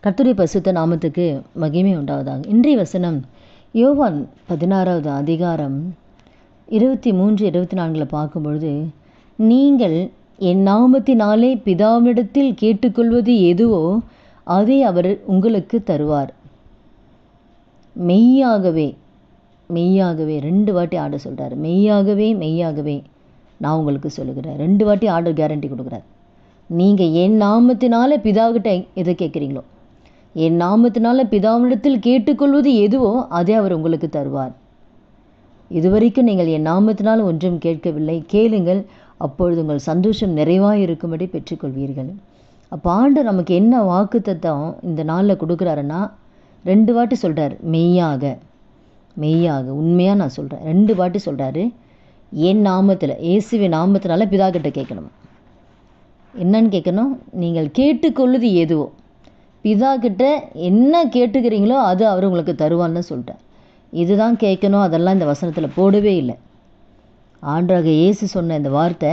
கர்த்தருடைய பரிசுத்த நாமத்துக்கு மகிமை உண்டாவதாக. இன்றைய வசனம் யோவான் 16வது அதிகாரம் 23-24 பார்க்கும்பொழுது, நீங்கள் என் நாமத்தினாலே பிதாவிடத்தில் கேட்டுக்கொள்வது எதுவோ அதை அவர் உங்களுக்கு தருவார். மெய்யாகவே மெய்யாகவே 2 வாட்டி ஆர்டர் சொல்கிறார். மெய்யாகவே மெய்யாகவே நான் உங்களுக்கு சொல்லுகிறேன். 2 வாட்டி ஆர்டர் கேரண்டி கொடுக்குறார். நீங்கள் என் நாமத்தினால பிதாவிட்ட எதை கேட்குறீங்களோ, என் நாமத்தினால பிதாவிடத்தில் கேட்டுக்கொள்வது எதுவோ அதை அவர் உங்களுக்கு தருவார். இதுவரைக்கும் நீங்கள் என் நாமத்தினால் ஒன்றும் கேட்கவில்லை, கேளுங்கள், அப்பொழுது உங்கள் சந்தோஷம் நிறைவாக இருக்கும்படி பெற்றுக்கொள்வீர்கள். அப்போ ஆண்டவர் நமக்கு என்ன வாக்குத்தத்தம் இந்த நாளில் கொடுக்குறாருன்னா 2 வாட்டி சொல்கிறார். மெய்யாக மெய்யாக உண்மையாக நான் சொல்கிறேன். 2 வாட்டி சொல்கிறாரு. என் நாமத்தில், இயேசுவின் நாமத்தினால பிதா கிட்ட கேட்கணும். என்னன்னு கேட்கணும்? நீங்கள் கேட்டுக்கொள்ளுது எதுவோ, பிதா கிட்ட என்ன கேட்டுக்கிறீங்களோ அது அவர் உங்களுக்கு தருவான்னு சொல்லிட்டார். இதுதான் கேட்கணும், அதெல்லாம் இந்த வசனத்தில் போடவே இல்லை. ஆண்டவராக இயேசு சொன்ன இந்த வார்த்தை,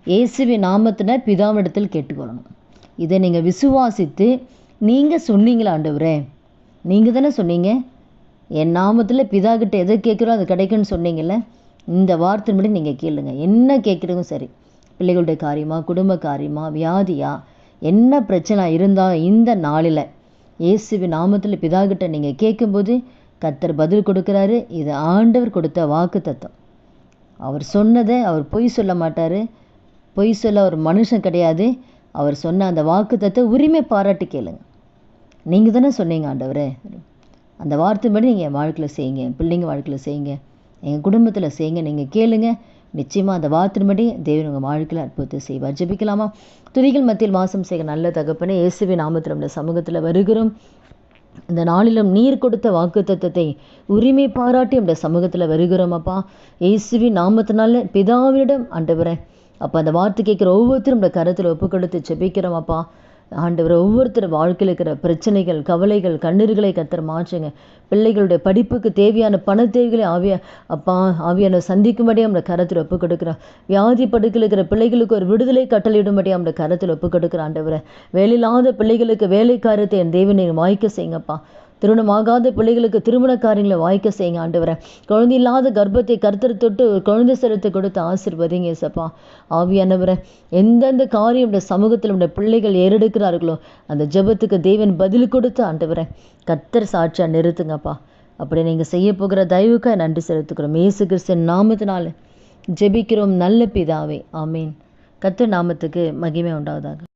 இயேசுவின் நாமத்தில் பிதாவிடத்தில் கேட்டுக்கொள்ளணும். இதை நீங்கள் விசுவாசித்து நீங்கள் சொன்னீங்களா? ஆண்டவரே, நீங்கள் தானே சொன்னீங்க என் நாமத்தில் பிதா கிட்ட எதை கேட்குறோம் அது கிடைக்குன்னு சொன்னீங்கல்ல. இந்த வார்த்தையின்படி நீங்கள் கேளுங்க. என்ன கேட்குறீங்க சரி, பிள்ளைகளுடைய காரியமா, குடும்ப காரியமா, வியாதியா, என்ன பிரச்சனை இருந்தால் இந்த நாளில் இயேசுவின் நாமத்தில் பிதா கிட்ட நீங்கள் கேட்கும்போது கர்த்தர் பதில் கொடுக்குறாரு. இது ஆண்டவர் கொடுத்த வாக்கு தத்தம். அவர் சொன்னதை அவர் பொய் சொல்ல மாட்டார். பொய் சொல்ல அவர் மனுஷன் கிடையாது. அவர் சொன்ன அந்த வாக்கு தத்தை உரிமை பாராட்டி கேளுங்க. நீங்கள் தானே சொன்னீங்க ஆண்டவரே, அந்த வார்த்தைப்படி நீங்கள் என் வாழ்க்கையில் செய்யுங்க, பிள்ளைங்க வாழ்க்கையில் செய்யுங்க, எங்கள் குடும்பத்தில் செய்யுங்க. நீங்கள் கேளுங்க, நிச்சயமாக அந்த வார்த்தைப்படி தேவன் உங்கள் வாழ்க்கையில் அற்புதத்தை செய்வார். ஜெபிக்கலாமா? துதிகள் மத்தியில் வாசம் செய்ய நல்ல தகப்பனே, இயேசுவின் நாமத்தில் நம்முடைய சமூகத்தில் வருகிறோம். இந்த நாளிலும் நீர் கொடுத்த வாக்கு தத்தத்தை உரிமை பாராட்டி நம்முடைய சமூகத்தில் வருகிறோம் அப்பா. இயேசுவின் நாமத்தினால பிதாவிடம் ஆண்டவரே அப்போ அந்த வார்த்தை கேட்குற ஒவ்வொருத்தரும் நம்முடைய கருத்தில் ஒப்பு கொடுத்து ஜெபிக்கிறோம் அப்பா. ஆண்டவர் ஒவ்வொருத்தர் வாழ்க்கையில் இருக்கிற பிரச்சனைகள், கவலைகள், கண்ணீர்களை கர்த்தர் மாற்றுங்க. பிள்ளைகளுடைய படிப்புக்கு தேவையான பண தேவைகளை ஆவியான சந்திக்கும்படியாக நம்மளை கரத்தில் ஒப்பு கொடுக்குறோம். வியாதி படுக்கையில் இருக்கிற பிள்ளைகளுக்கு ஒரு விடுதலை கட்டளையிடும்படியாக நம்மளை கரத்தில் ஒப்பு கொடுக்குற ஆண்டவரை. வேலையில்லாத பிள்ளைகளுக்கு வேலை காரியத்தை என் தேவனை வாய்க்க செய்யுங்கப்பா. திருமணமாகாத பிள்ளைகளுக்கு திருமண காரியங்களை வாய்க்க செய்யுங்க ஆண்டவரை. குழந்தை இல்லாத கர்ப்பத்தை கர்த்தர் தொட்டு குழந்தை செலுத்தை கொடுத்து ஆசீர்வதிங்க ஏசப்பா. ஆவியானவரை, எந்தெந்த காரியம் இந்த சமூகத்தில் உடைய பிள்ளைகள் ஏறெடுக்கிறார்களோ அந்த ஜெபத்துக்கு தேவன் பதில் கொடுத்து ஆண்டவரை கர்த்தர் சாட்சியாக நிறுத்துங்கப்பா. அப்படி நீங்கள் செய்ய போகிற தயவுக்காக நன்றி செலுத்துக்கிறோம். இயேசு கிறிஸ்துவின் நாமத்தினால ஜெபிக்கிறோம் நல்ல பிதாவே, ஆமீன். கர்த்தர் நாமத்துக்கு மகிமை உண்டாவதாக.